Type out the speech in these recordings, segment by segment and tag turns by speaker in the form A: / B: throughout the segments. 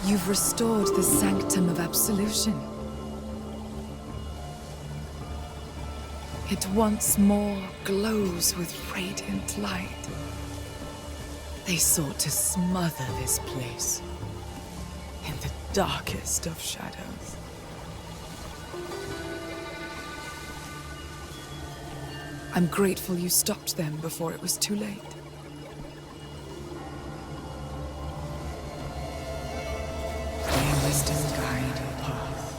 A: You've restored the sanctum of absolution. It once more glows with radiant light. They sought to smother this place in the darkest of shadows. I'm grateful you stopped them before it was too late. May wisdom guide your path.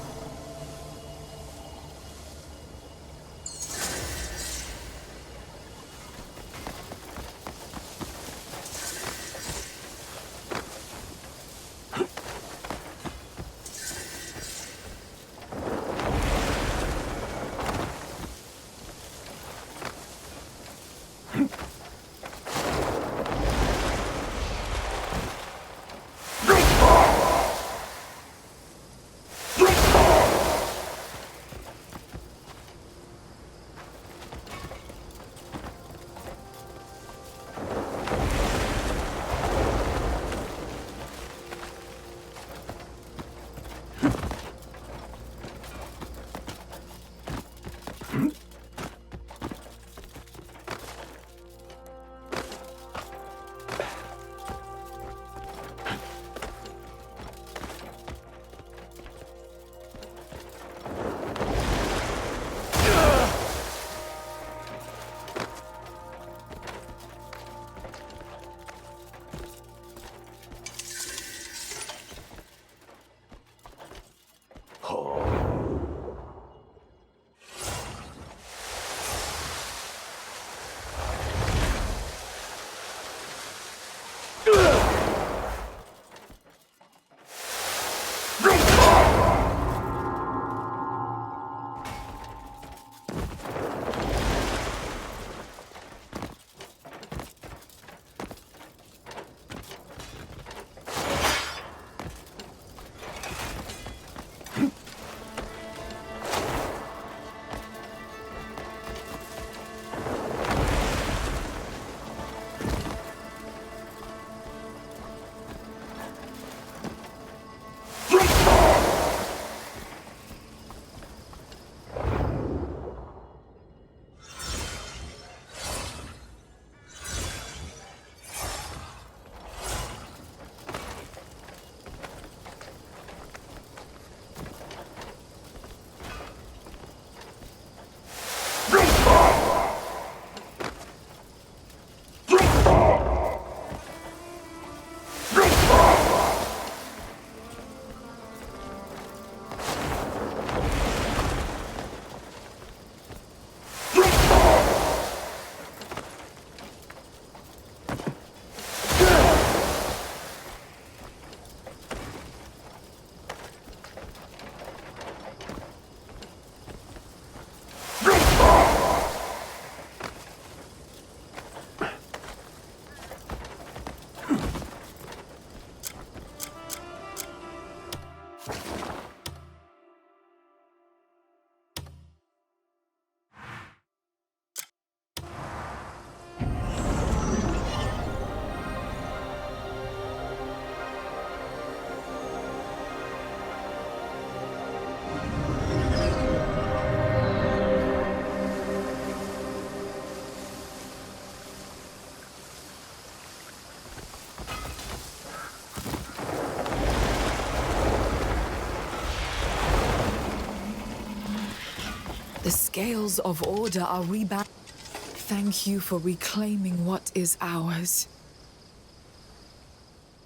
A: The scales of order are rebound. Thank you for reclaiming what is ours.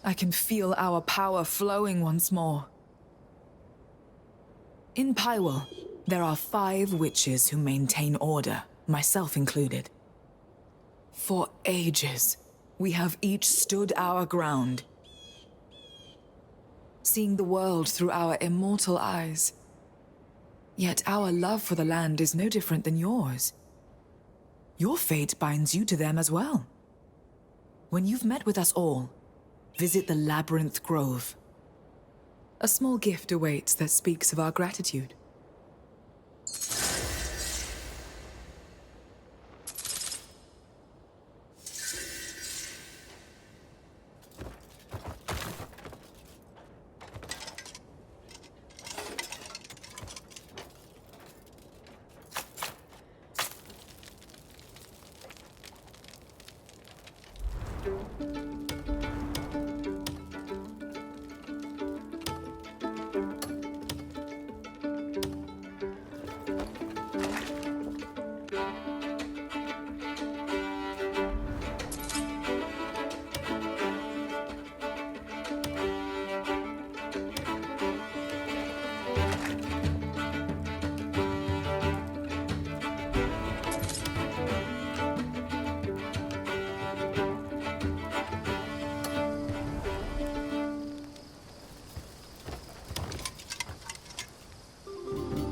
A: I can feel our power flowing once more. In Pywell, there are 5 witches who maintain order, myself included. For ages, we have each stood our ground, seeing the world through our immortal eyes. Yet our love for the land is no different than yours. Your fate binds you to them as well. When you've met with us all, visit the Labyrinth Grove. A small gift awaits that speaks of our gratitude.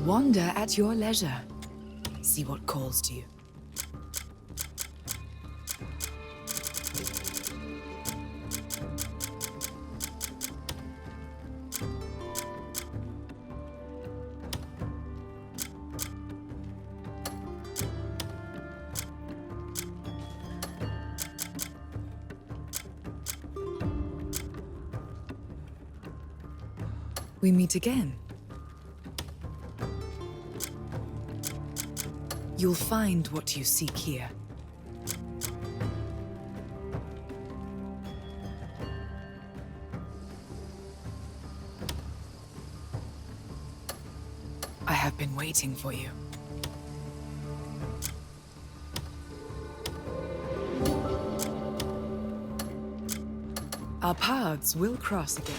A: Wander at your leisure. See what calls to you. We meet again. You'll find what you seek here. I have been waiting for you. Our paths will cross again.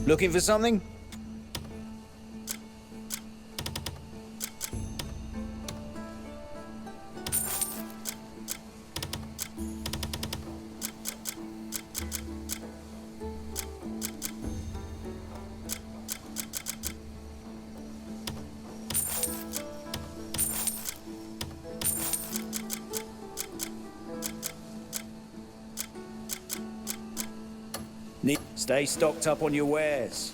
B: Looking for something? Stay stocked up on your wares.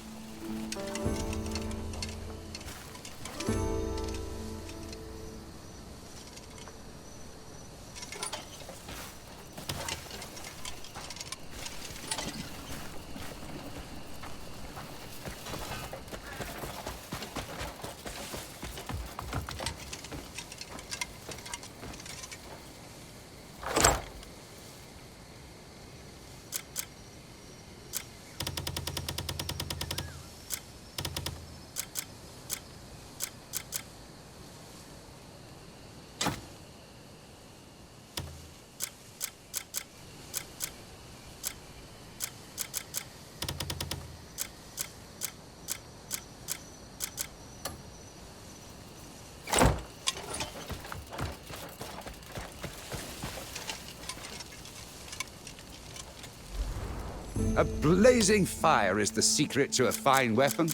C: A blazing fire is the secret to a fine weapon.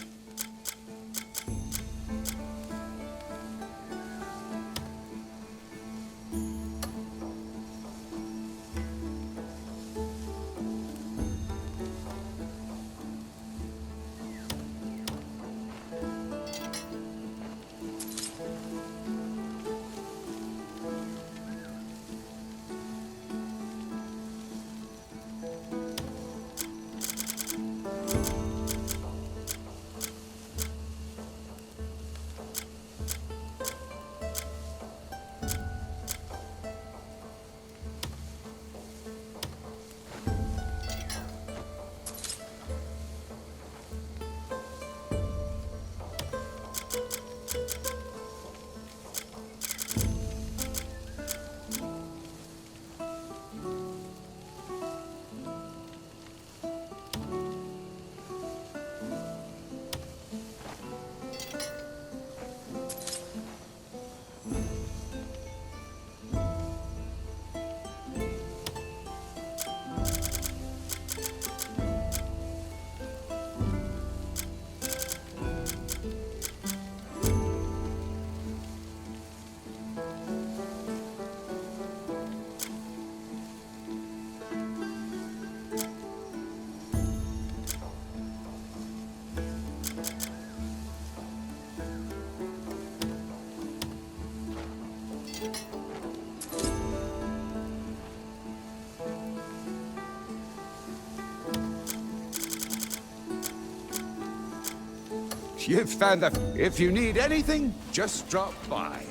C: You've found the... If you need anything, just drop by.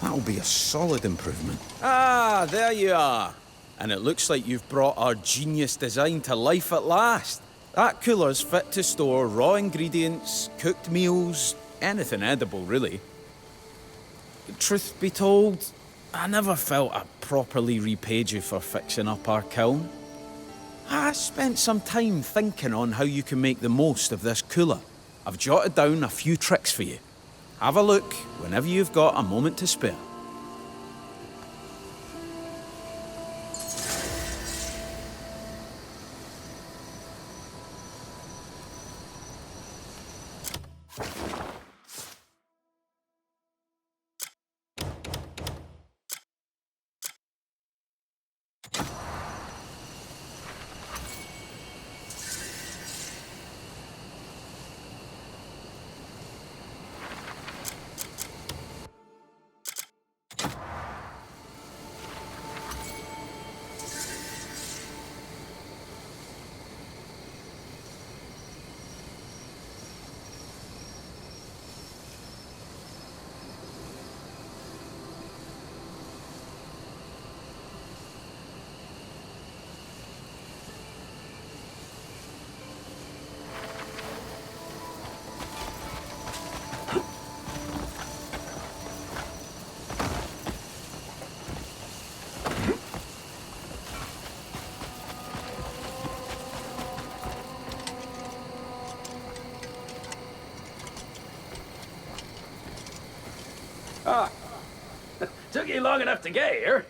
D: That'll be a solid improvement.
B: Ah, there you are.
D: And it looks like you've brought our genius design to life at last. That cooler's fit to store raw ingredients, cooked meals, anything edible, really. Truth be told, I never felt I properly repaid you for fixing up our kiln. I spent some time thinking on how you can make the most of this cooler. I've jotted down a few tricks for you. Have a look whenever you've got a moment to spare.
B: Took you long enough to get here.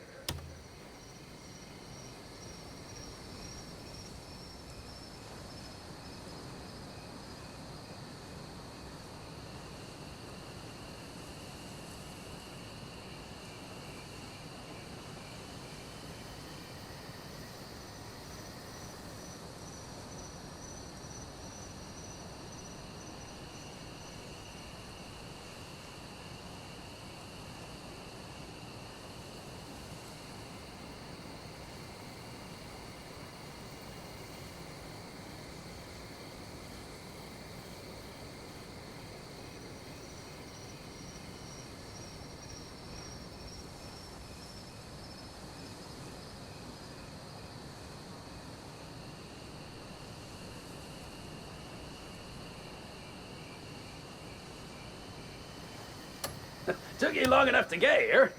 B: Took you long enough to get here.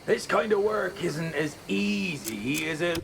B: This kind of work isn't as easy as it...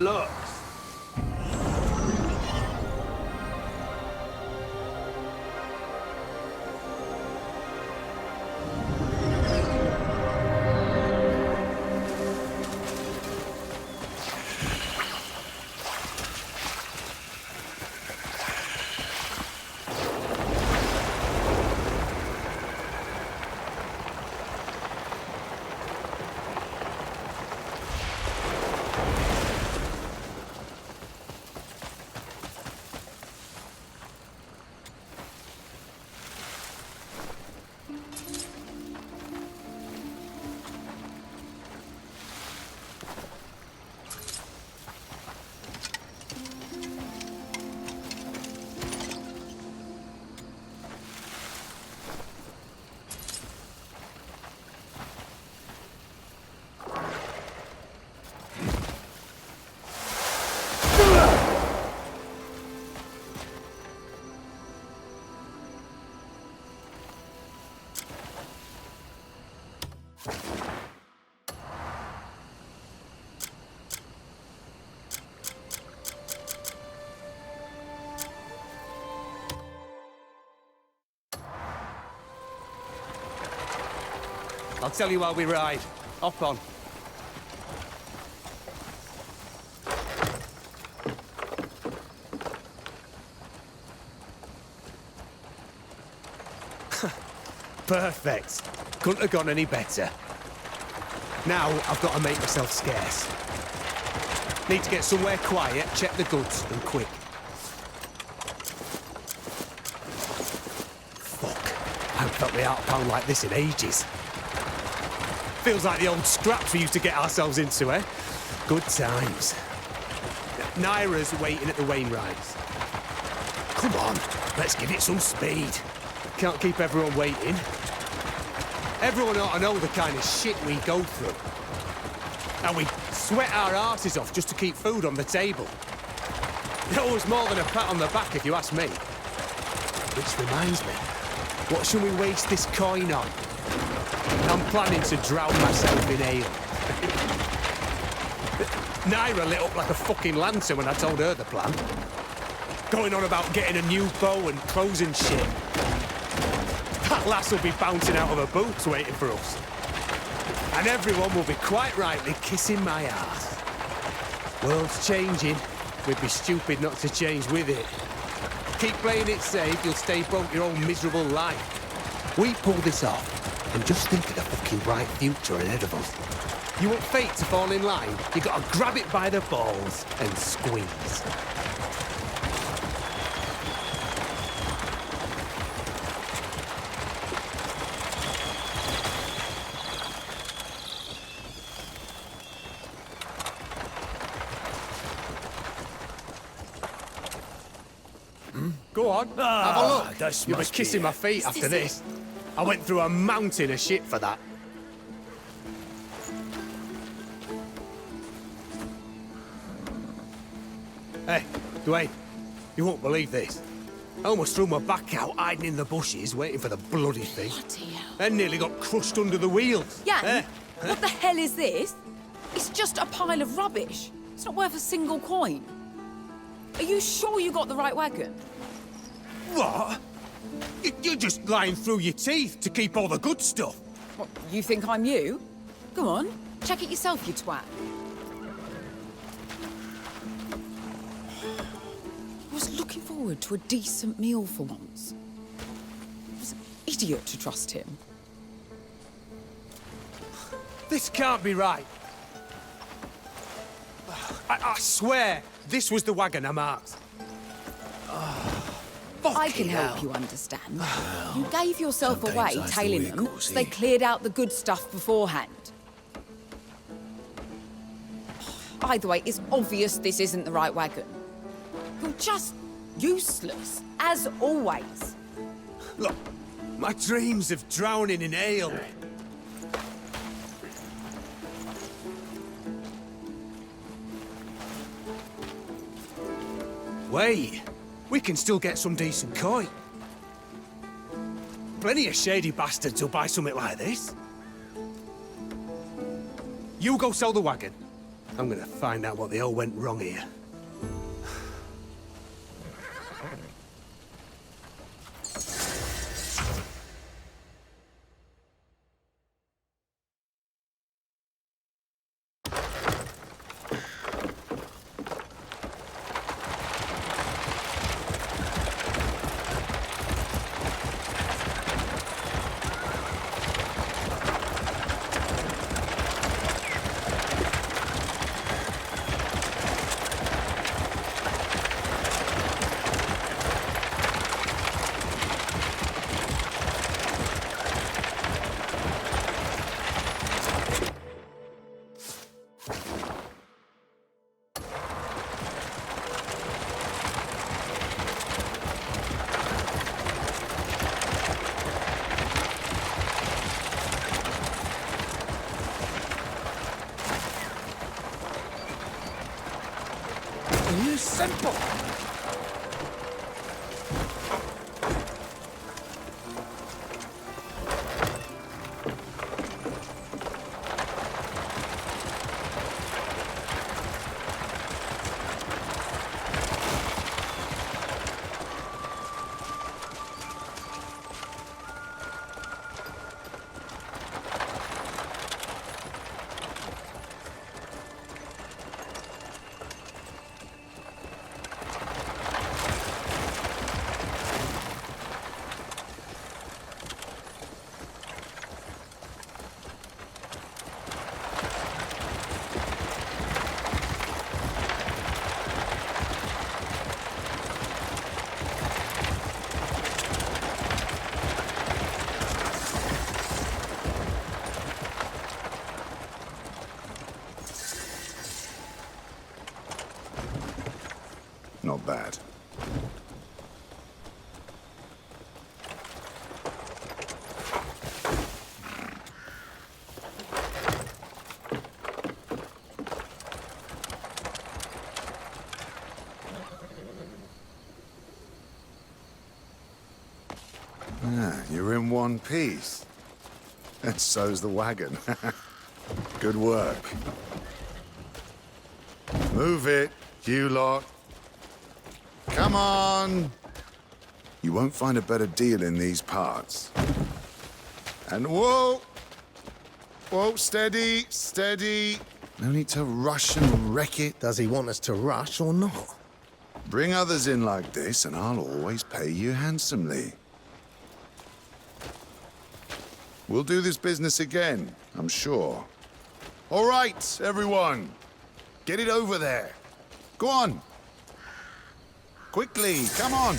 E: Look. I'll tell you while we ride. Hop on. Perfect. Couldn't have gone any better. Now I've got to make myself scarce. Need to get somewhere quiet, check the goods, and quick. Fuck. I haven't felt the heart pound like this in ages. Feels like the old scraps we used to get ourselves into, eh? Good times. Naira's waiting at the Wainwrights. Come on, let's give it some speed. Can't keep everyone waiting. Everyone ought to know the kind of shit we go through. And we sweat our asses off just to keep food on the table. It always more than a pat on the back, if you ask me. Which reminds me, what should we waste this coin on? I'm planning to drown myself in ale. Naira lit up like a fucking lantern when I told her the plan. Going on about getting a new bow and clothes and shit. That lass will be bouncing out of her boots waiting for us. And everyone will be quite rightly kissing my ass. World's changing. We'd be stupid not to change with it. Keep playing it safe, you'll stay broke your own miserable life. We pull this off, and just think of the fucking bright future ahead of us. You want fate to fall in line, you gotta grab it by the balls and squeeze. Go on, have a look. You'll be kissing my feet after this. I went through a mountain of shit for that. Hey, Dwayne, you won't believe this. I almost threw my back out hiding in the bushes waiting for the bloody thing.
F: Bloody hell.
E: And nearly got crushed under the wheels.
F: Yeah, what the hell is this? It's just a pile of rubbish. It's not worth a single coin. Are you sure you got the right wagon?
E: What? You're just lying through your teeth to keep all the good stuff.
F: What, you think I'm you? Go on, check it yourself, you twat. I was looking forward to a decent meal for once. I was an idiot to trust him.
E: This can't be right. I swear, this was the wagon I marked.
F: I can help you understand. You gave yourself away tailing them, so they cleared out the good stuff beforehand. Either way, it's obvious this isn't the right wagon. You're just useless, as always.
E: Look, my dreams of drowning in ale. Wait, we can still get some decent coin. Plenty of shady bastards who'll buy something like this. You go sell the wagon. I'm gonna find out what the hell went wrong here.
B: You simple!
C: Not bad. You're in one piece. And so's the wagon. Good work. Move it, you lot. Come on! You won't find a better deal in these parts. And whoa! Whoa, steady, steady. No need to rush and wreck it.
G: Does he want us to rush or not?
C: Bring others in like this, and I'll always pay you handsomely. We'll do this business again, I'm sure. All right, everyone. Get it over there. Go on. Quickly, come on.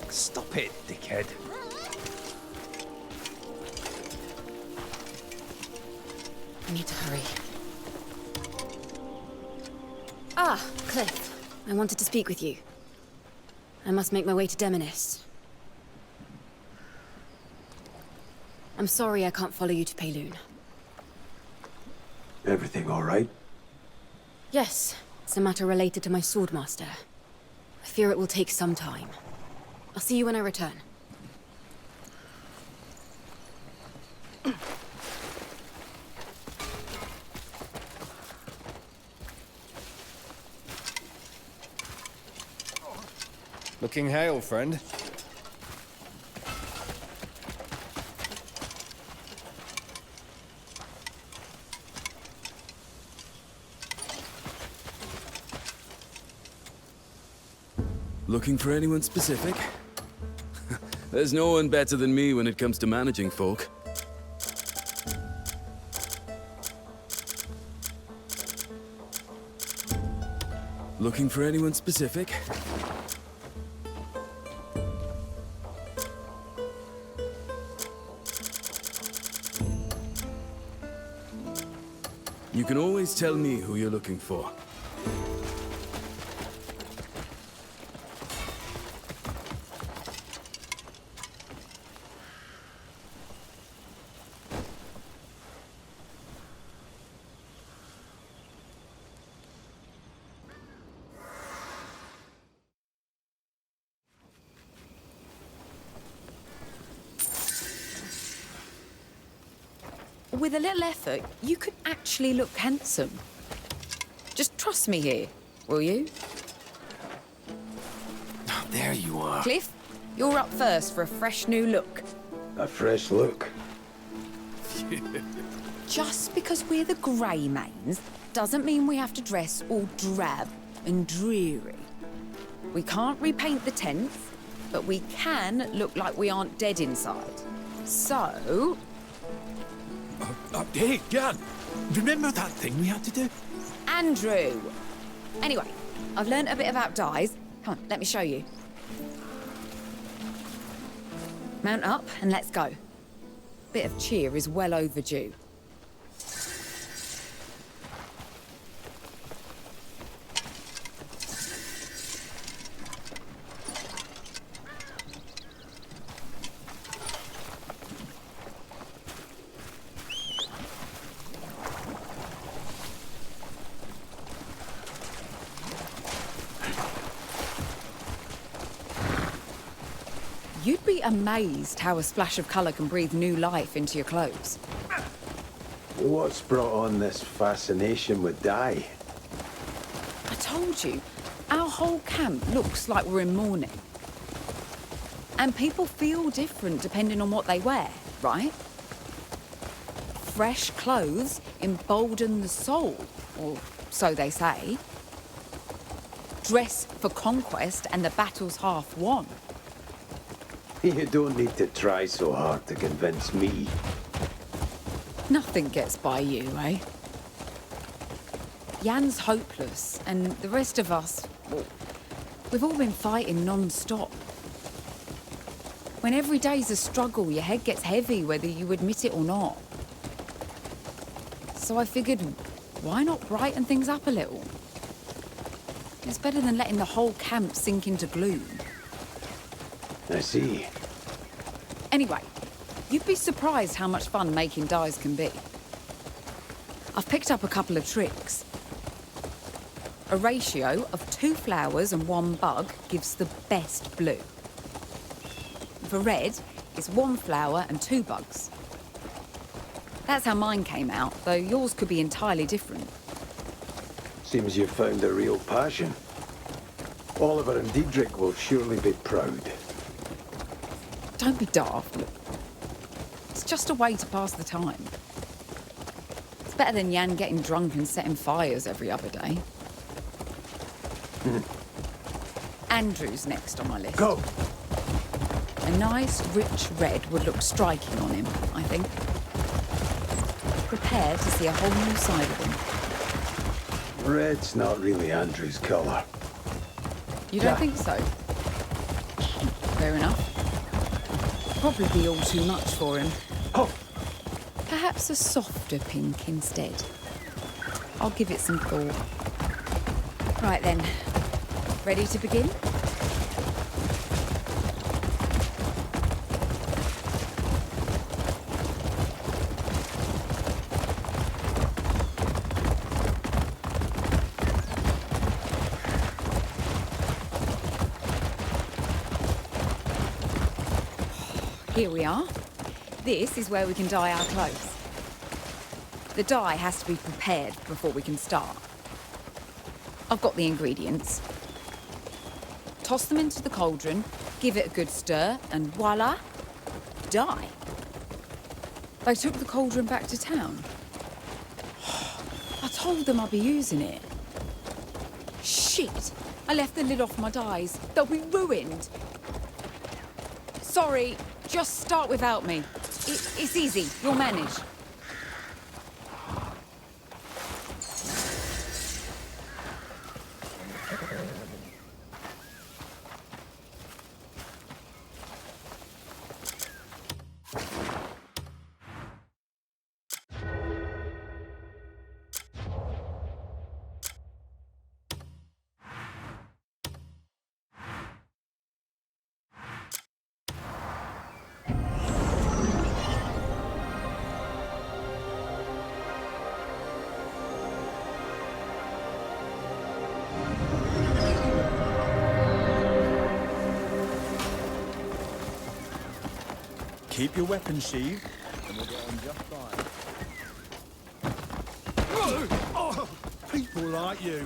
B: Stop it, dickhead.
F: I need to hurry. Ah, Cliff. I wanted to speak with you. I must make my way to Demonis.
H: I'm sorry I can't follow you to Payloon.
I: Everything all right?
H: Yes, it's a matter related to my swordmaster. I fear it will take some time. I'll see you when I return.
J: Looking hale, friend.
K: Looking for anyone specific? There's no one better than me when it comes to managing folk. Looking for anyone specific? You can always tell me who you're looking for.
F: With a little effort, you could actually look handsome. Just trust me here, will you?
I: There you are.
F: Cliff, you're up first for a fresh new look.
I: A fresh look.
F: Just because we're the Greymanes doesn't mean we have to dress all drab and dreary. We can't repaint the tents, but we can look like we aren't dead inside. So...
G: Hey, Jan, remember that thing we had to do?
F: Andrew! Anyway, I've learned a bit about dyes. Come on, let me show you. Mount up and let's go. Bit of cheer is well overdue. You'd be amazed how a splash of colour can breathe new life into your clothes.
I: What's brought on this fascination with dye?
F: I told you, our whole camp looks like we're in mourning. And people feel different depending on what they wear, right? Fresh clothes embolden the soul, or so they say. Dress for conquest and the battle's half won.
I: You don't need to try so hard to convince me.
F: Nothing gets by you, eh? Jan's hopeless, and the rest of us, well, we've all been fighting non-stop. When every day's a struggle, your head gets heavy whether you admit it or not. So I figured, why not brighten things up a little? It's better than letting the whole camp sink into gloom.
I: I see.
F: Anyway, you'd be surprised how much fun making dyes can be. I've picked up a couple of tricks. A ratio of 2 flowers and 1 bug gives the best blue. For red, it's 1 flower and 2 bugs. That's how mine came out, though yours could be entirely different.
I: Seems you've found a real passion. Oliver and Diedrich will surely be proud.
F: Don't be daft. It's just a way to pass the time. It's better than Jan getting drunk and setting fires every other day. Andrew's next on my list.
I: Go!
F: A nice, rich red would look striking on him, I think. Prepare to see a whole new side of him.
I: Red's not really Andrew's colour.
F: You don't think so? Fair enough. Probably all too much for him.
I: Oh!
F: Perhaps a softer pink instead. I'll give it some thought. Right then. Ready to begin? Here we are. This is where we can dye our clothes. The dye has to be prepared before we can start. I've got the ingredients. Toss them into the cauldron, give it a good stir, and voila, dye. They took the cauldron back to town. I told them I'd be using it. Shit! I left the lid off my dyes. They'll be ruined. Sorry, just start without me. It's easy, you'll manage.
G: Keep your weapon sheathed, and we'll get on just fine. People like you.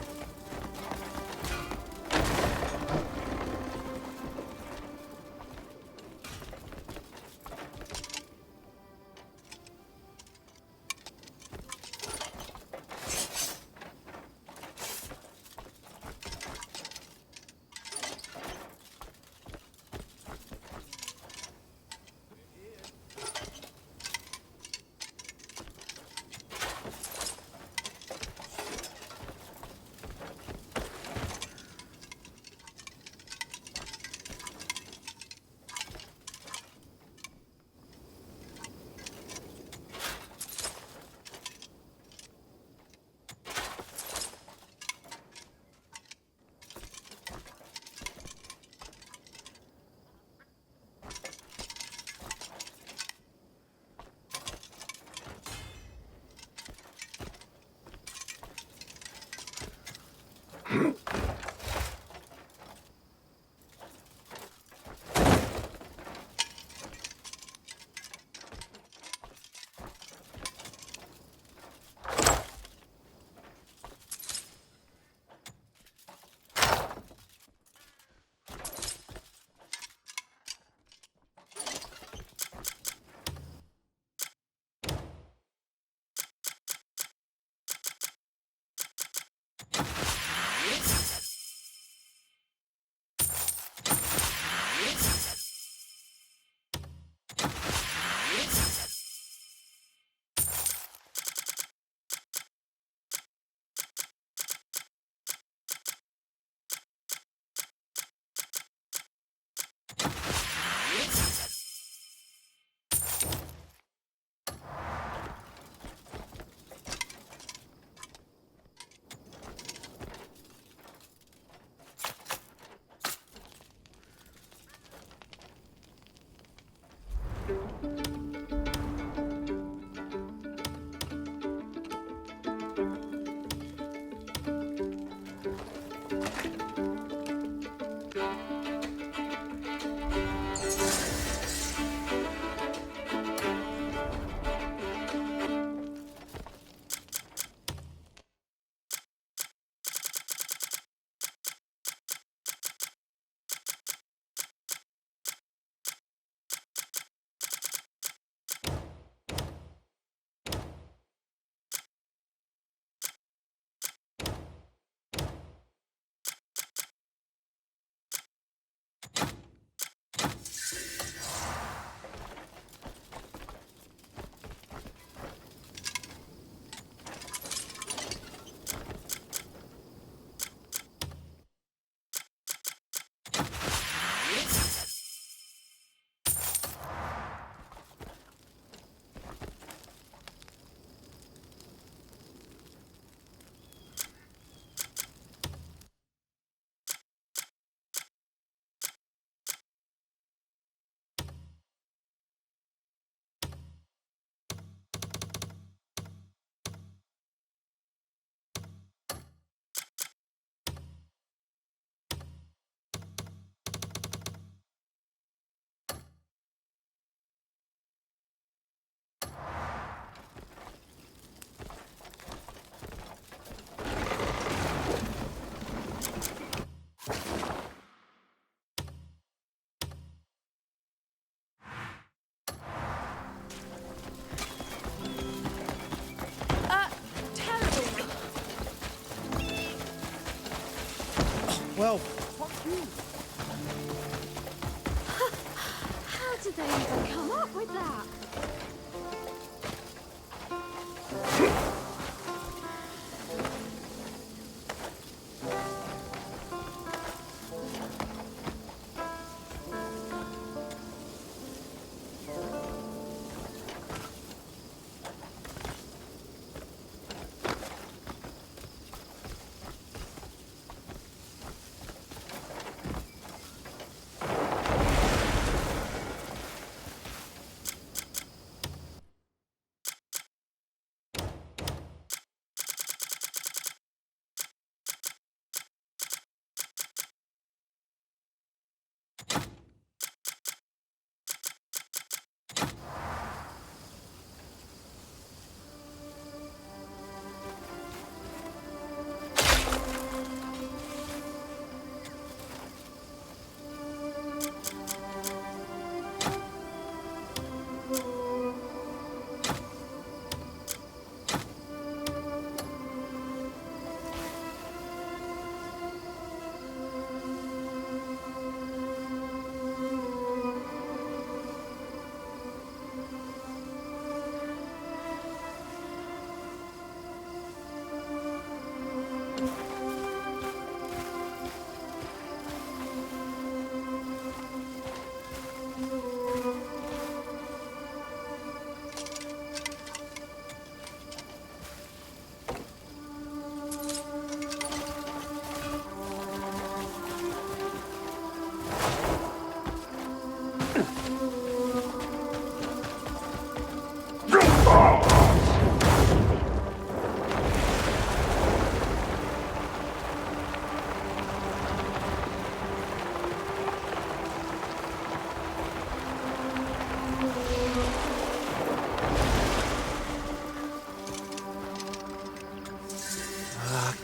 G: Well, fuck you.
L: How did they even come up with that?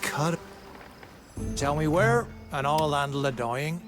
G: Cut. Tell me where, and I'll handle the dying.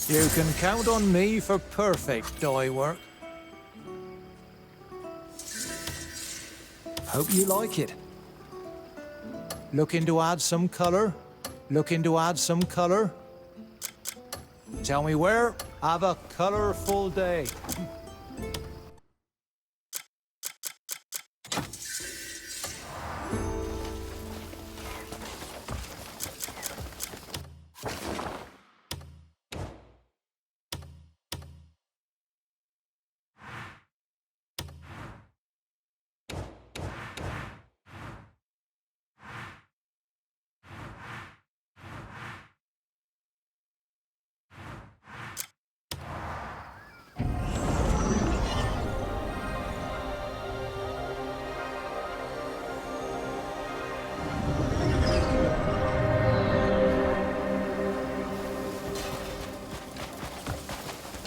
G: You can count on me for perfect dye work. Hope you like it. Looking to add some color? Looking to add some color? Tell me where? Have a colorful day.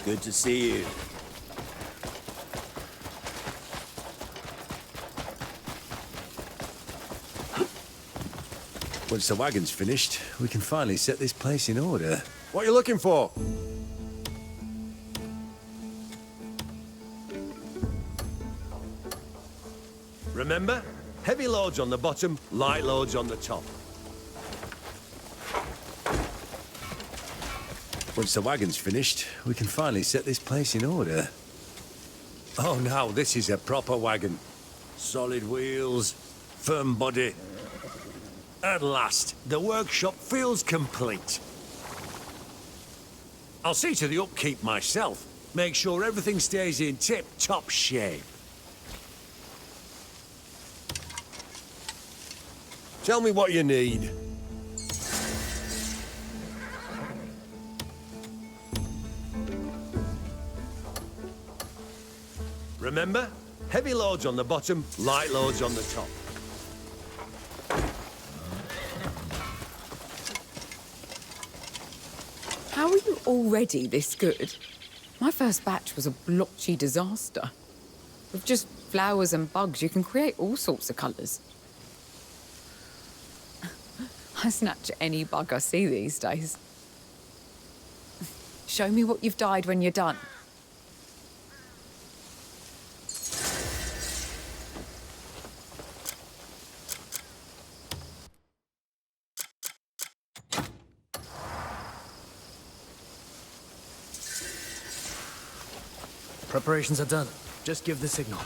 B: Good to see you.
M: Once the wagon's finished, we can finally set this place in order. What are you looking for? Remember? Heavy loads on the bottom, light loads on the top. Once the wagon's finished, we can finally set this place in order. Oh, now this is a proper wagon. Solid wheels, firm body. At last, the workshop feels complete. I'll see to the upkeep myself. Make sure everything stays in tip-top shape. Tell me what you need. Remember? Heavy loads on the bottom, light loads on the top.
F: How are you already this good? My first batch was a blotchy disaster. With just flowers and bugs, you can create all sorts of colours. I snatch any bug I see these days. Show me what you've dyed when you're done.
N: Preparations are done. Just give the signal.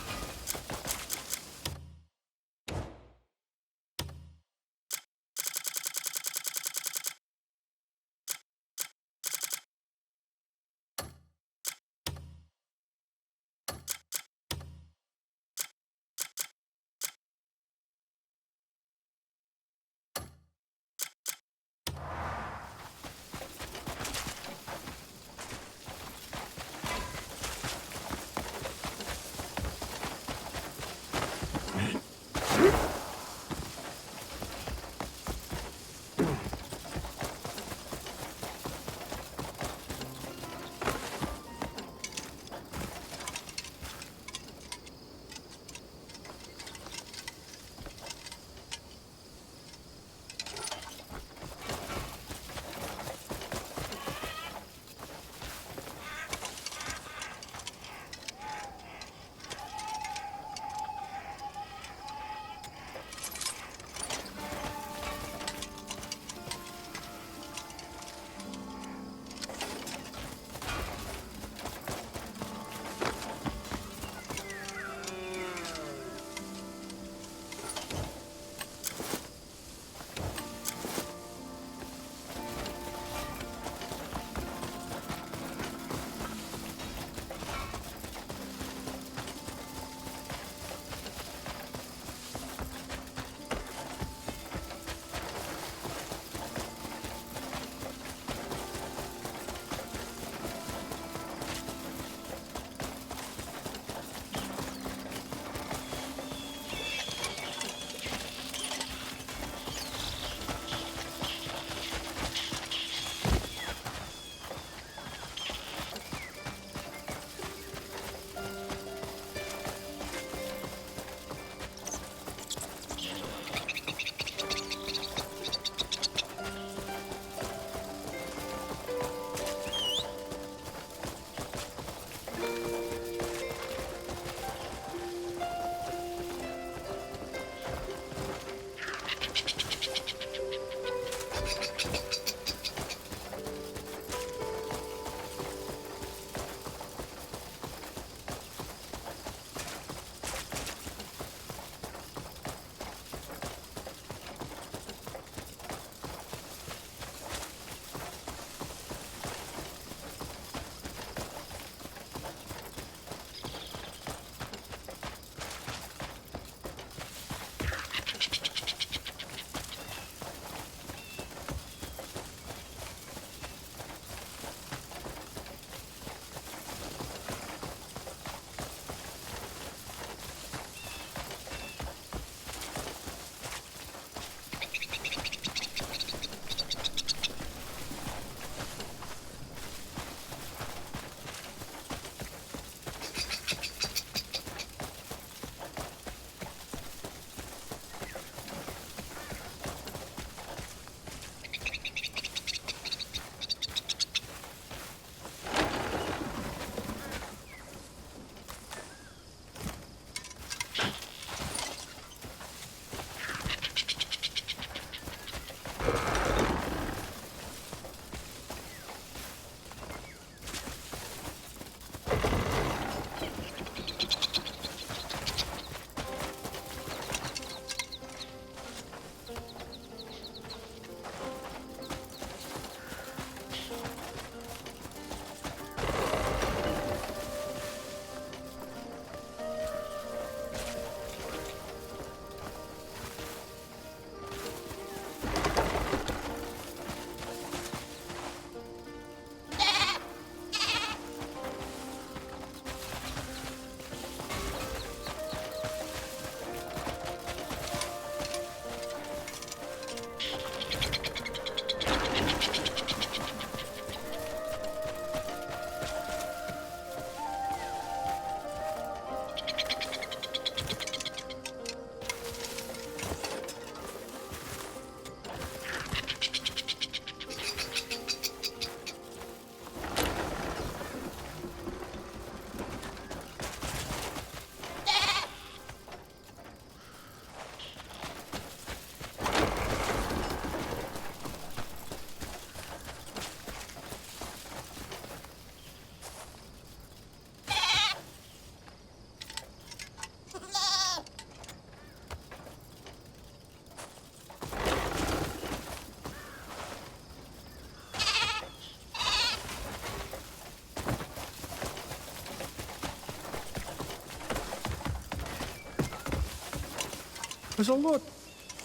O: There's a lot.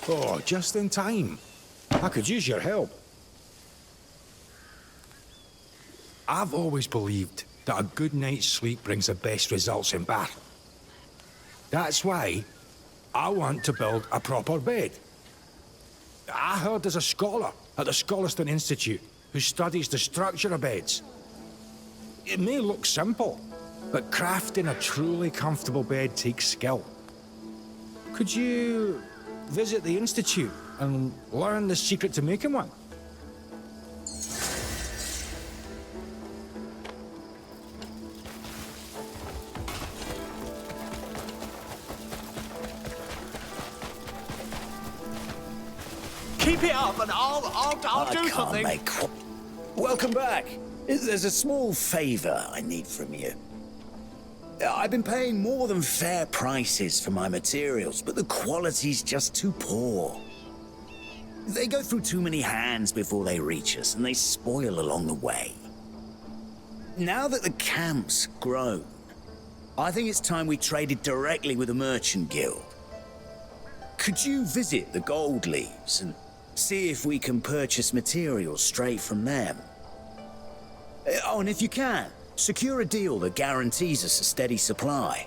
O: Oh, just in time. I could use your help. I've always believed that a good night's sleep brings the best results in battle. That's why I want to build a proper bed. I heard there's a scholar at the Scholaston Institute who studies the structure of beds. It may look simple, but crafting a truly comfortable bed takes skill. Could you visit the Institute and learn the secret to making one?
E: Keep it up and I'll do something.
B: Welcome back. There's a small favor I need from you. I've been paying more than fair prices for my materials, but the quality's just too poor. They go through too many hands before they reach us, and they spoil along the way. Now that the camp's grown, I think it's time we traded directly with the Merchant Guild. Could you visit the Gold Leaves and see if we can purchase materials straight from them? Oh, and if you can, secure a deal that guarantees us a steady supply.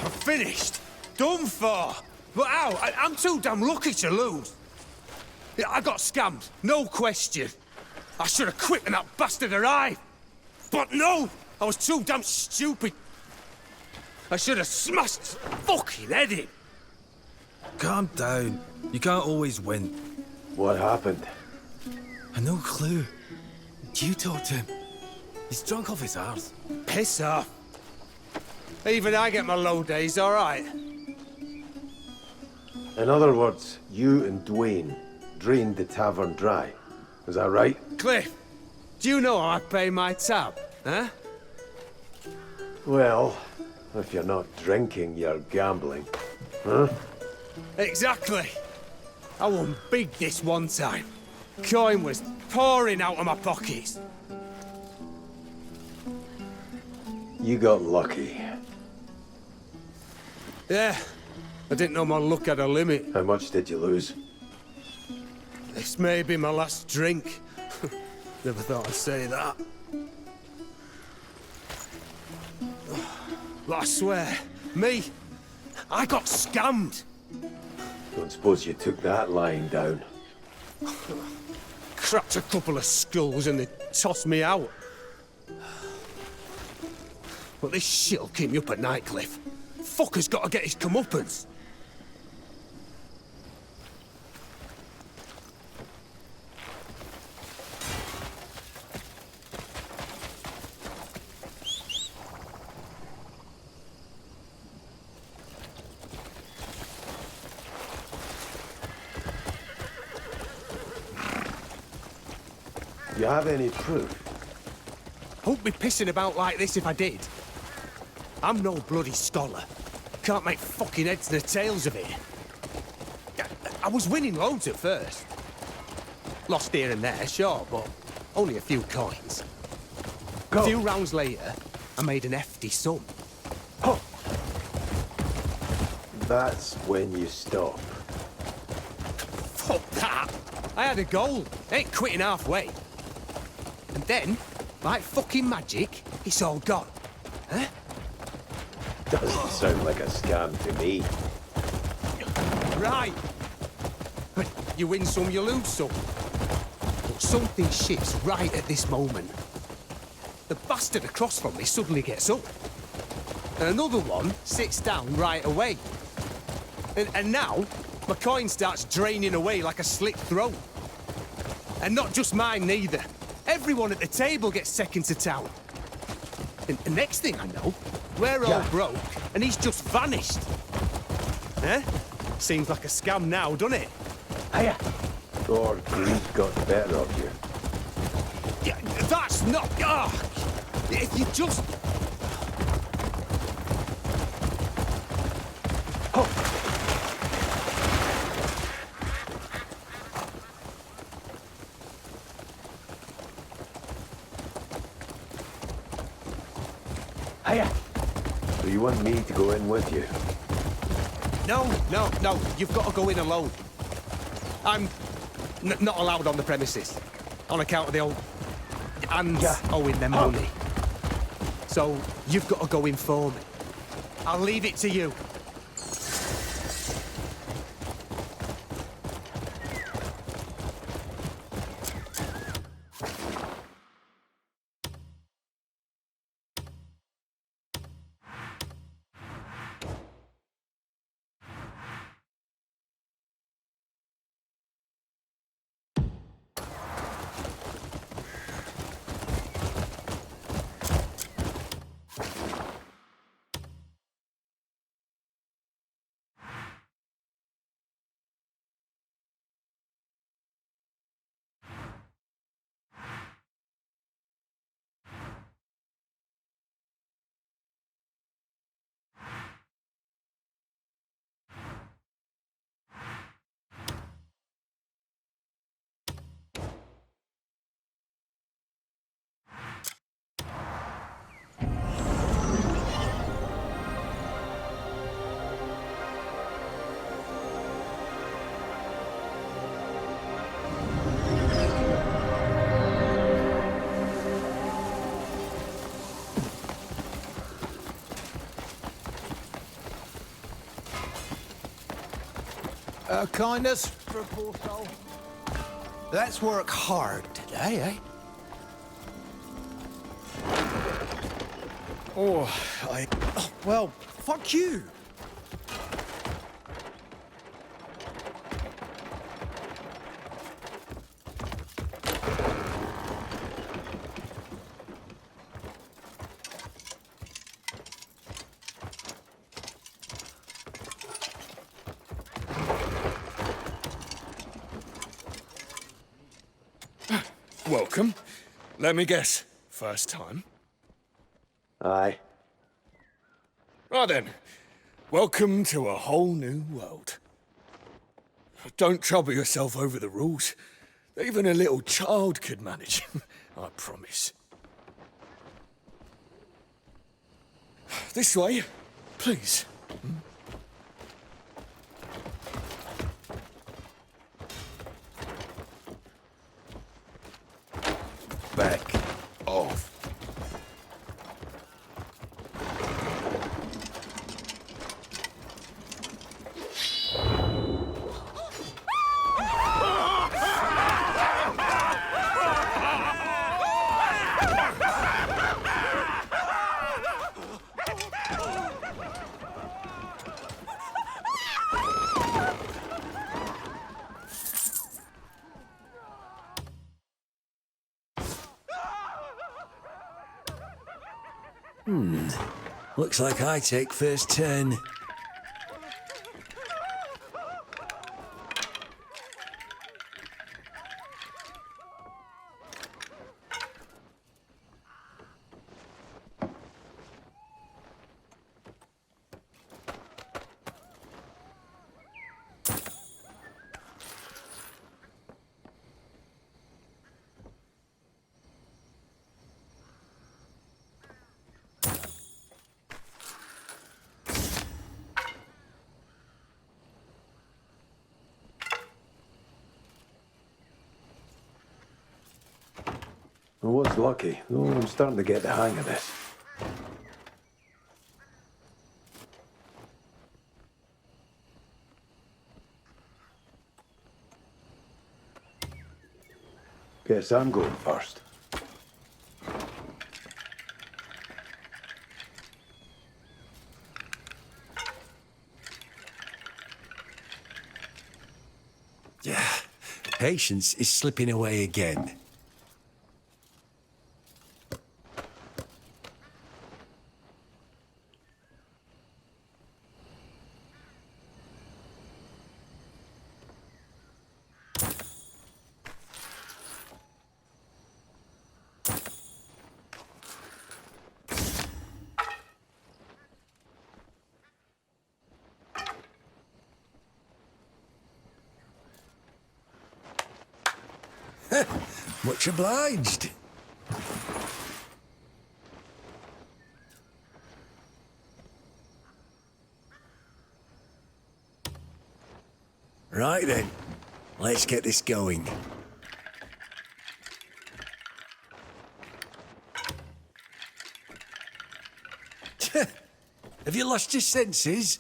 E: I'm finished. Done for. But ow, I'm too damn lucky to lose. I got scammed, no question. I should have quit when that bastard arrived. But no, I was too damn stupid. I should have smashed his fucking head in.
K: Calm down. You can't always win.
I: What happened?
K: I no clue. You talk to him. He's drunk off his arse.
E: Piss off. Even I get my low days, all right.
I: In other words, you and Dwayne drained the tavern dry. Is that right?
E: Cliff, do you know how I pay my tab, huh?
I: Well, if you're not drinking, you're gambling. Huh?
E: Exactly. I won big this one time. Coin was pouring out of my pockets.
I: You got lucky.
E: Yeah, I didn't know my luck had a limit.
I: How much did you lose?
E: This may be my last drink. Never thought I'd say that. But I swear, I got scammed.
I: Don't suppose you took that lying down.
E: Cracked a couple of skulls and they tossed me out. But this shit'll keep me up at night, Cliff. Fucker's got to get his comeuppance.
I: You have any proof?
E: Who'd be pissing about like this if I did? I'm no bloody scholar. Can't make fucking heads nor tails of it. I was winning loads at first. Lost here and there, sure, but only a few coins. A few rounds later, I made an hefty sum.
I: Oh. That's when you stop.
E: Fuck that! I had a goal. Ain't quitting halfway. And then, like fucking magic, it's all gone. Huh?
I: Doesn't sound like a scam to me.
E: Right. But you win some, you lose some. But something shifts right at this moment. The bastard across from me suddenly gets up. And another one sits down right away. And now, my coin starts draining away like a slit throat. And not just mine, neither. Everyone at the table gets second to town. And next thing I know, we're all broke, and he's just vanished. Eh? Seems like a scam now, doesn't it?
I: Hiya. Or greed got the better of you.
E: Yeah, that's not... if you just...
I: Hiya! So you want me to go in with you?
E: No, you've got to go in alone. I'm not allowed on the premises, on account of the old hands owing them money. So you've got to go in for me. I'll leave it to you.
G: Kindness for a poor soul. Let's work hard today, eh?
J: Well, fuck you!
O: Welcome. Let me guess. First time?
I: Aye.
O: Right then. Welcome to a whole new world. Don't trouble yourself over the rules. Even a little child could manage. I promise. This way, please.
M: Back off. Looks like I take first turn.
I: I was lucky, though I'm starting to get the hang of this. Guess I'm going first.
M: Yeah, patience is slipping away again. Much obliged. Right then, let's get this going. Have you lost your senses?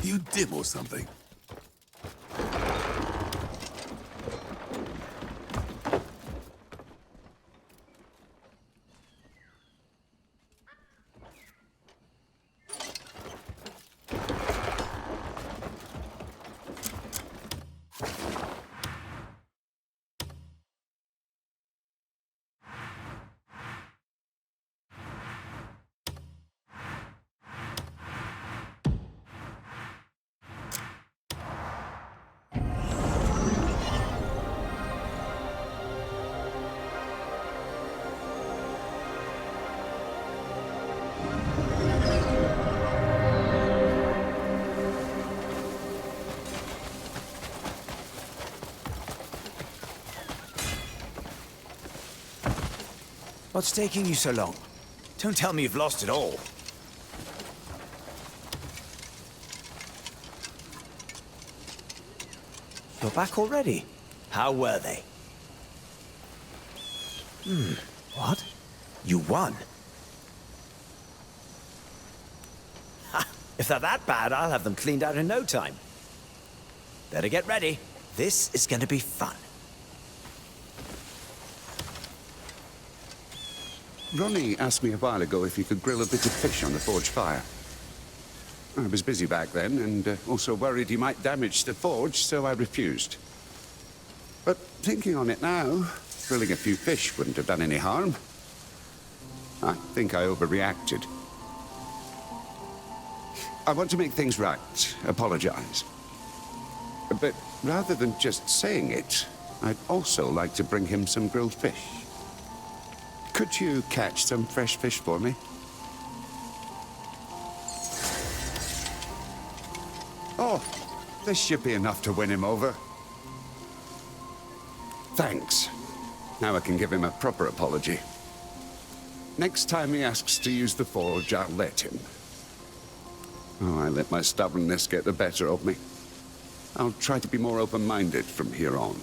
C: You dim or something?
B: What's taking you so long? Don't tell me you've lost it all. You're back already? How were they? What? You won? Ha! If they're that bad, I'll have them cleaned out in no time. Better get ready. This is going to be fun.
C: Ronnie asked me a while ago if he could grill a bit of fish on the forge fire. I was busy back then, and also worried he might damage the forge, so I refused. But thinking on it now, grilling a few fish wouldn't have done any harm. I think I overreacted. I want to make things right, apologize. But rather than just saying it, I'd also like to bring him some grilled fish. Could you catch some fresh fish for me? Oh, this should be enough to win him over. Thanks. Now I can give him a proper apology. Next time he asks to use the forge, I'll let him. Oh, I let my stubbornness get the better of me. I'll try to be more open-minded from here on.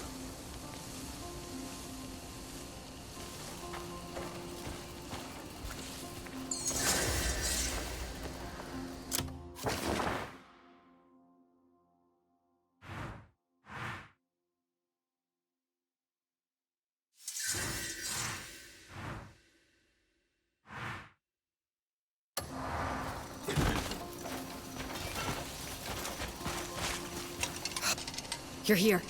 H: You're here.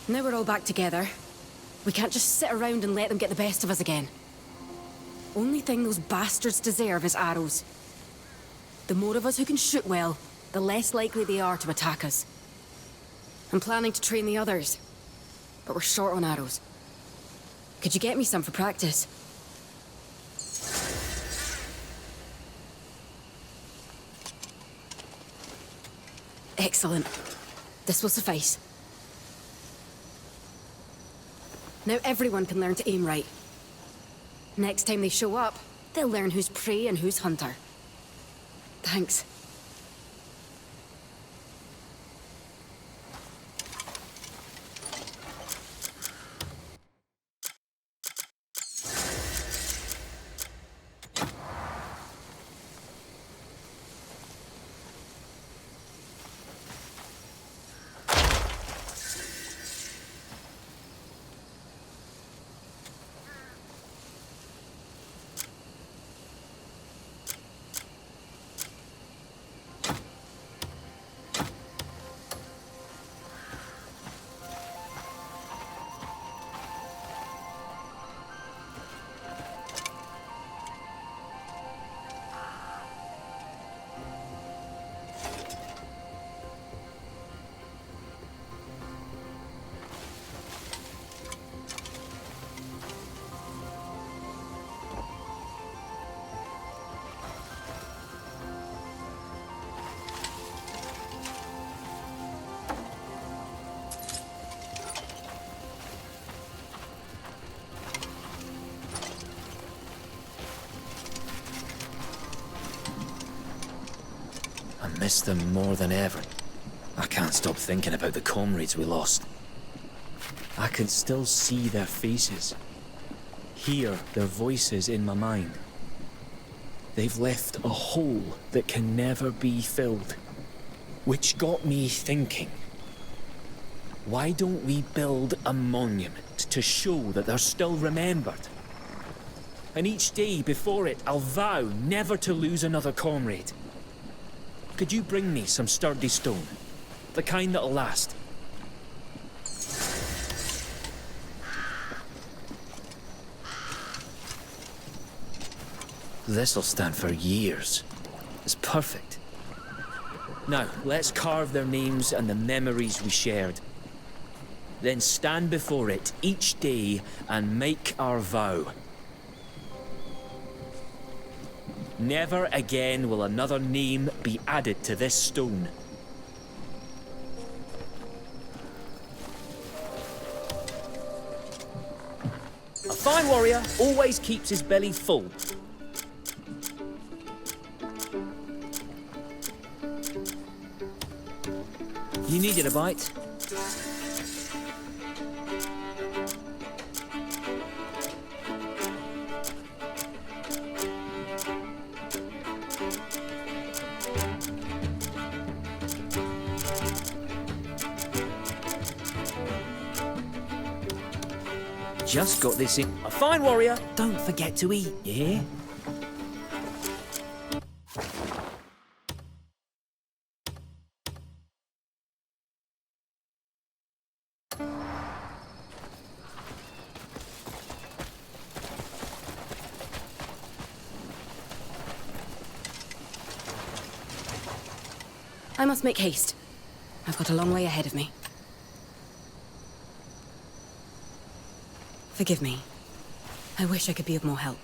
H: Now we're all back together. We can't just sit around and let them get the best of us again. Only thing those bastards deserve is arrows. The more of us who can shoot well, the less likely they are to attack us. I'm planning to train the others, but we're short on arrows. Could you get me some for practice? Excellent. This will suffice. Now everyone can learn to aim right. Next time they show up, they'll learn who's prey and who's hunter. Thanks.
P: miss them more than ever. I can't stop thinking about the comrades we lost. I can still see their faces, hear their voices in my mind. They've left a hole that can never be filled, which got me thinking. Why don't we build a monument to show that they're still remembered? And each day before it, I'll vow never to lose another comrade. Could you bring me some sturdy stone? The kind that'll last. This'll stand for years. It's perfect. Now, let's carve their names and the memories we shared. Then stand before it each day and make our vow. Never again will another name be added to this stone. A fine warrior always keeps his belly full. You needed a bite? Just got this in. A fine warrior, don't forget to eat, you hear?
H: I must make haste. I've got a long way ahead of me. Forgive me. I wish I could be of more help.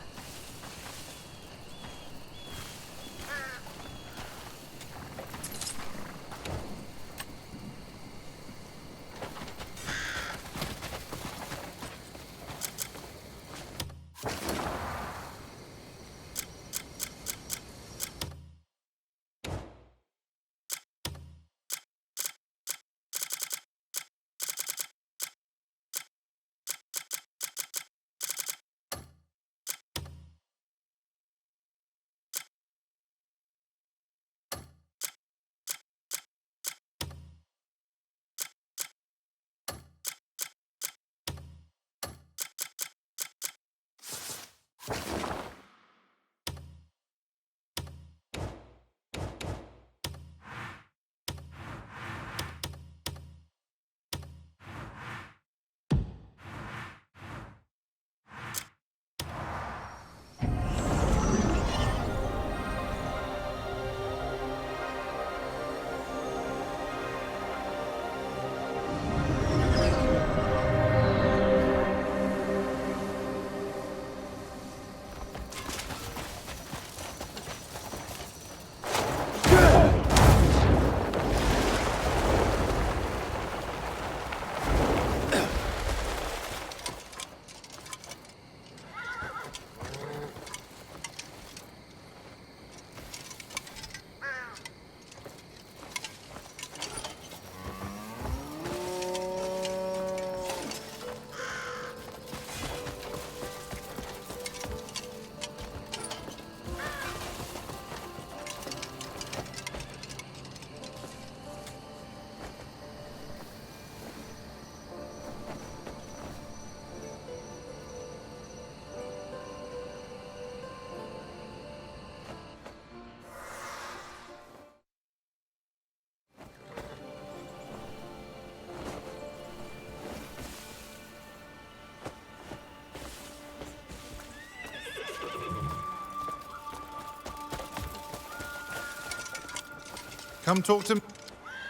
Q: Come talk to me.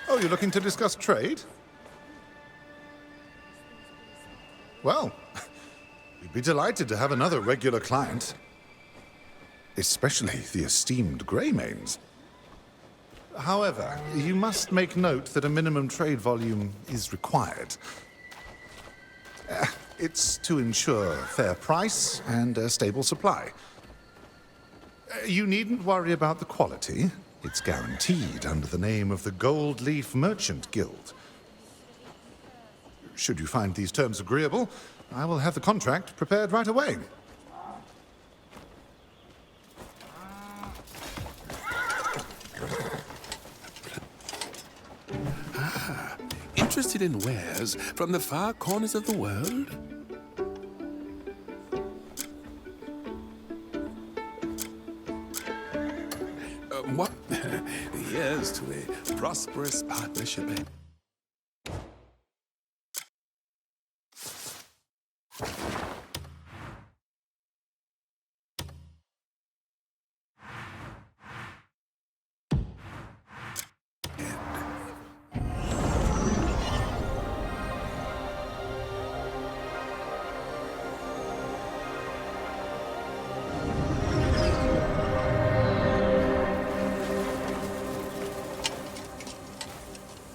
Q: Oh, you're looking to discuss trade? Well, we'd be delighted to have another regular client. Especially the esteemed Greymanes. However, you must make note that a minimum trade volume is required. It's to ensure fair price and a stable supply. You needn't worry about the quality. It's guaranteed under the name of the Gold Leaf Merchant Guild. Should you find these terms agreeable, I will have the contract prepared right away.
R: Interested in wares from the far corners of the world? What? Yes, to a prosperous partnership.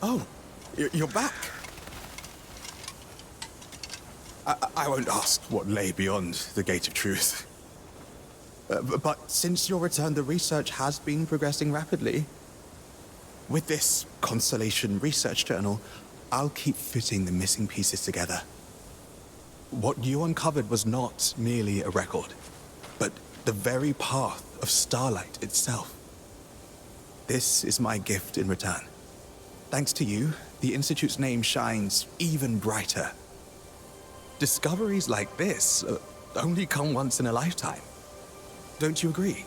J: Oh, you're back. I won't ask what lay beyond the Gate of Truth. But since your return, the research has been progressing rapidly. With this Constellation Research Journal, I'll keep fitting the missing pieces together. What you uncovered was not merely a record, but the very path of Starlight itself. This is my gift in return. Thanks to you, the Institute's name shines even brighter. Discoveries like this only come once in a lifetime. Don't you agree?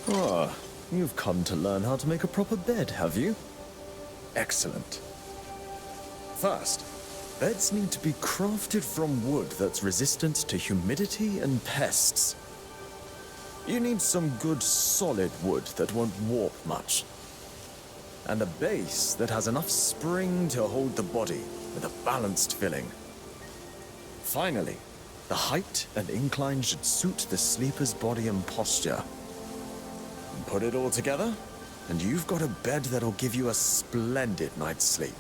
S: Ah, you've come to learn how to make a proper bed, have you? Excellent. First, beds need to be crafted from wood that's resistant to humidity and pests. You need some good solid wood that won't warp much. And a base that has enough spring to hold the body with a balanced filling. Finally, the height and incline should suit the sleeper's body and posture. Put it all together, and you've got a bed that'll give you a splendid night's sleep.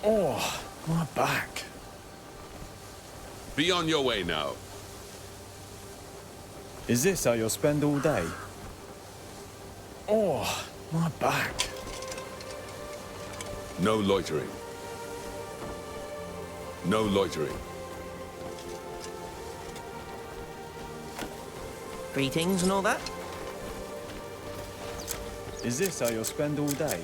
S: Oh, my back.
R: Be on your way now.
S: Is this how you'll spend all day? Oh, my back.
R: No loitering. No loitering.
T: Greetings and all that?
S: Is this how you'll spend all day?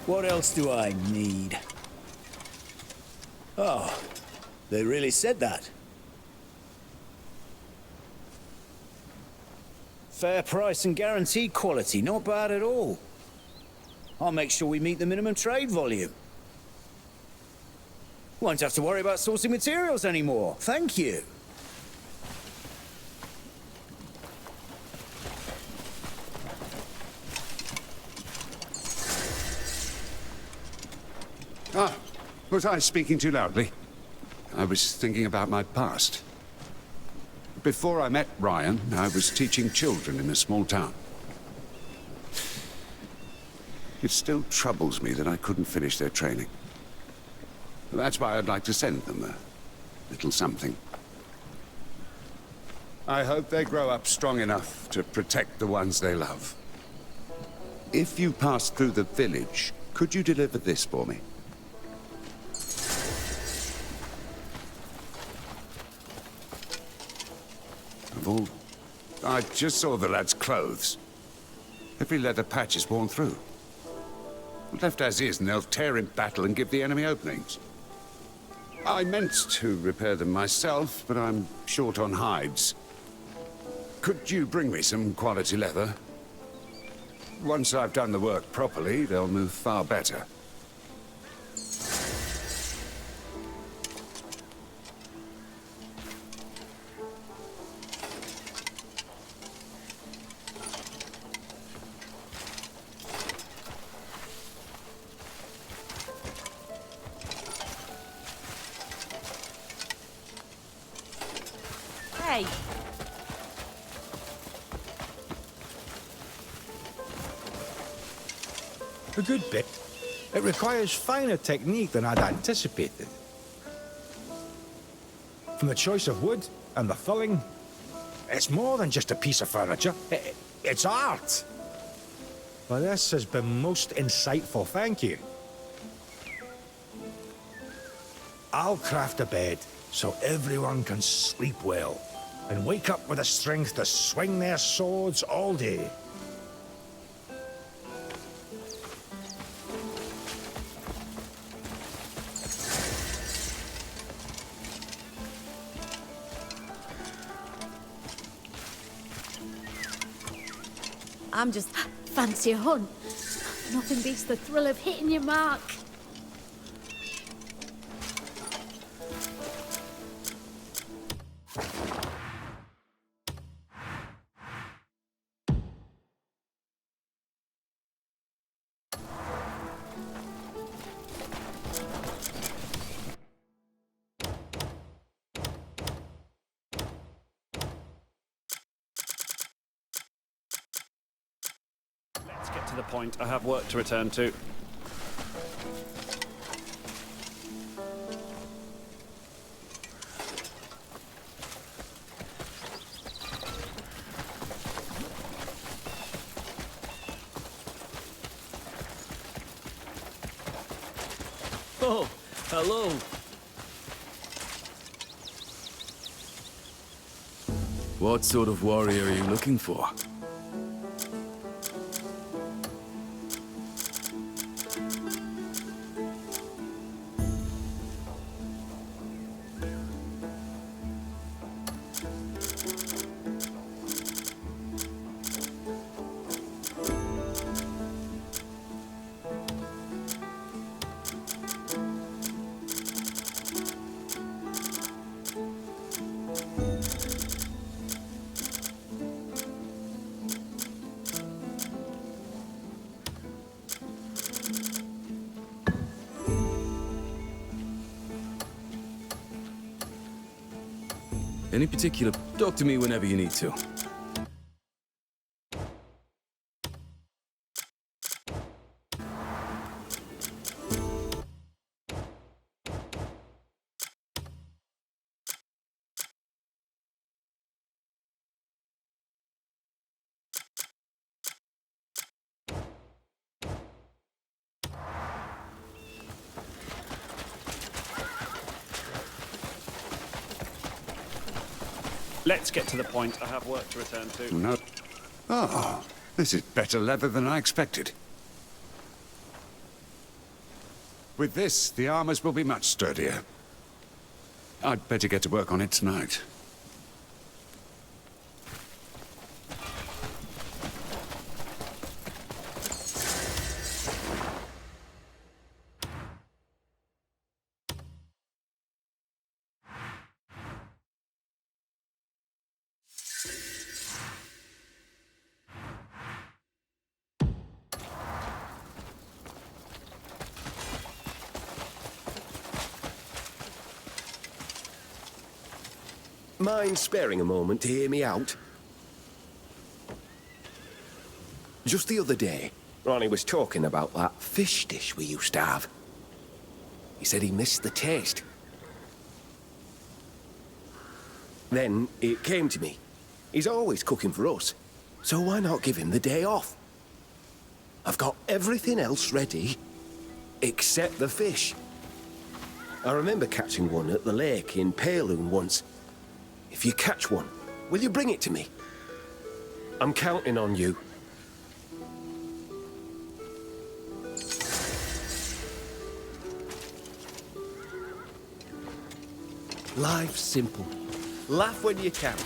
B: What else do I need? Oh, they really said that. Fair price and guaranteed quality, not bad at all. I'll make sure we meet the minimum trade volume. Won't have to worry about sourcing materials anymore. Thank you.
T: Ah, was I speaking too loudly? I was thinking about my past. Before I met Ryan, I was teaching children in a small town. It still troubles me that I couldn't finish their training. That's why I'd like to send them a little something. I hope they grow up strong enough to protect the ones they love. If you pass through the village, could you deliver this for me? I just saw the lad's clothes. Every leather patch is worn through. Left as is, and they'll tear in battle and give the enemy openings. I meant to repair them myself, but I'm short on hides. Could you bring me some quality leather? Once I've done the work properly, they'll move far better.
F: Hey!
O: A good bit. It requires finer technique than I'd anticipated. From the choice of wood and the filling, it's more than just a piece of furniture. It's art. Well, this has been most insightful, thank you. I'll craft a bed so everyone can sleep well and wake up with the strength to swing their swords all day.
L: I'm just fancy a hunt. Nothing beats the thrill of hitting your mark.
U: Let's get to the point. I have work to return to.
K: Oh, hello. What sort of warrior are you looking for? Any particular? Talk to me whenever you need to.
U: Let's get to the point. I have work to return to.
T: No. Oh, this is better leather than I expected. With this, the armors will be much sturdier. I'd better get to work on it tonight.
A: Mind sparing a moment to hear me out? Just the other day, Ronnie was talking about that fish dish we used to have. He said he missed the taste. Then it came to me. He's always cooking for us, so why not give him the day off? I've got everything else ready, except the fish. I remember catching one at the lake in Paloon once. If you catch one, will you bring it to me? I'm counting on you. Life's simple. Laugh when you can.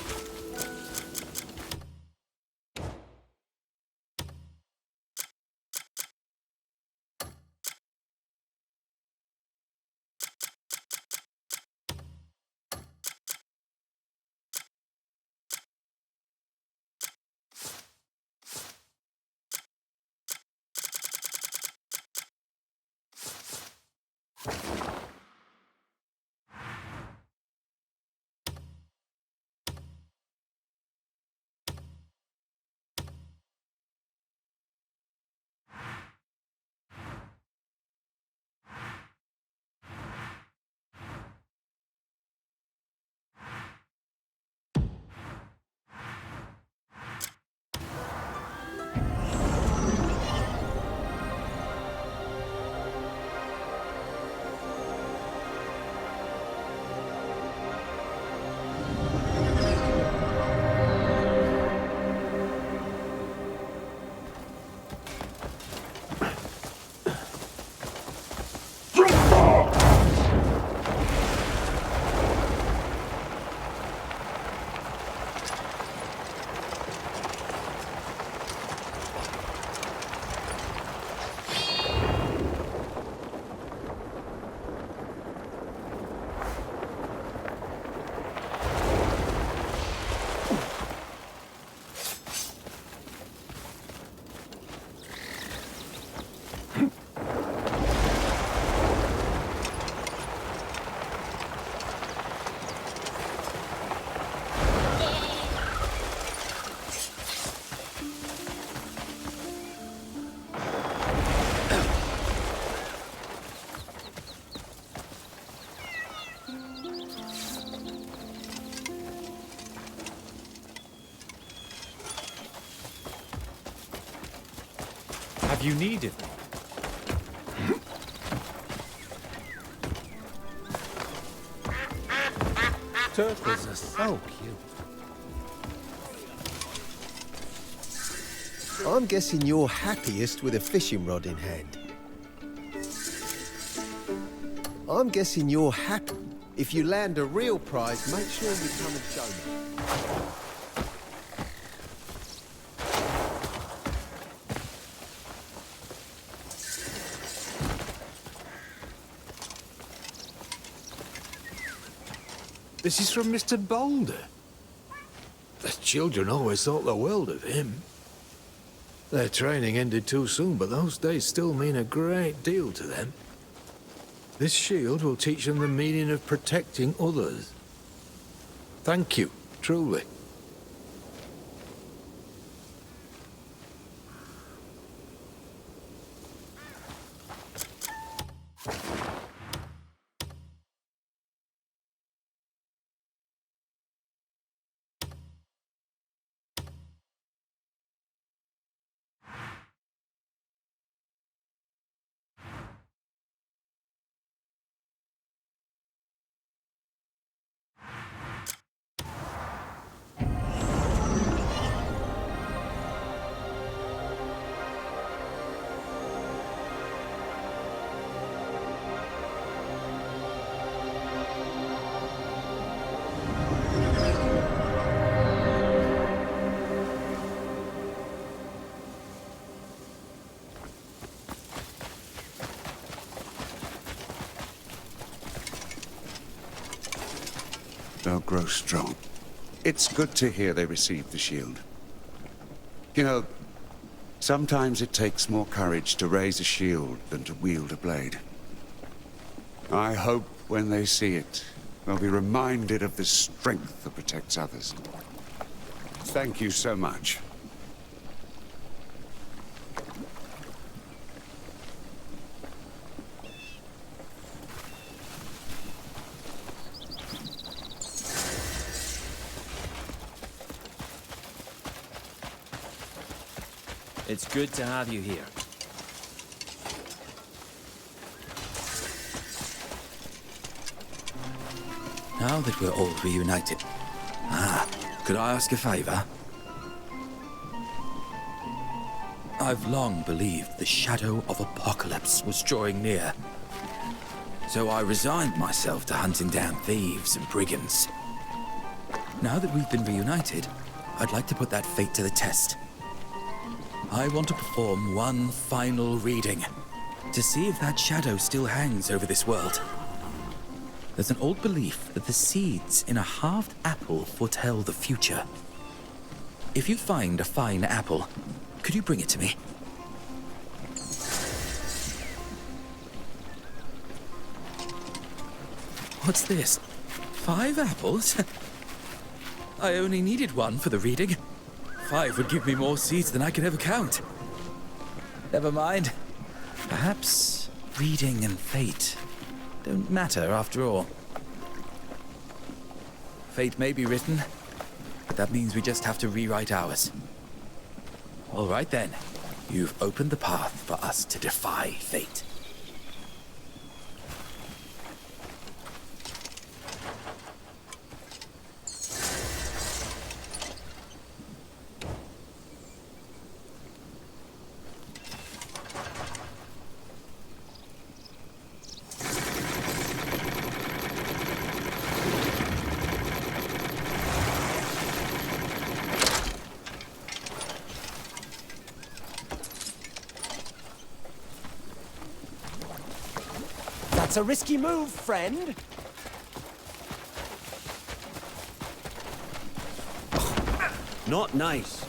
G: Have you needed me? Turtles are so cute.
V: I'm guessing you're happiest with a fishing rod in hand. I'm guessing you're happy. If you land a real prize, make sure you come and show me.
O: This is from Mr. Boulder. The children always thought the world of him. Their training ended too soon, but those days still mean a great deal to them. This shield will teach them the meaning of protecting others. Thank you, truly.
T: they'll grow strong. It's good to hear they received the shield. You know, sometimes it takes more courage to raise a shield than to wield a blade. I hope when they see it, they'll be reminded of the strength that protects others. Thank you so much.
P: It's good to have you here. Now that we're all reunited, could I ask a favor? I've long believed the shadow of apocalypse was drawing near. So I resigned myself to hunting down thieves and brigands. Now that we've been reunited, I'd like to put that fate to the test. I want to perform one final reading to see if that shadow still hangs over this world. There's an old belief that the seeds in a halved apple foretell the future. If you find a fine apple, could you bring it to me? What's this? 5 apples? I only needed 1 for the reading. 5 would give me more seeds than I could ever count. Never mind. Perhaps reading and fate don't matter after all. Fate may be written, but that means we just have to rewrite ours. All right then. You've opened the path for us to defy fate.
D: That's a risky move, friend.
N: Not nice.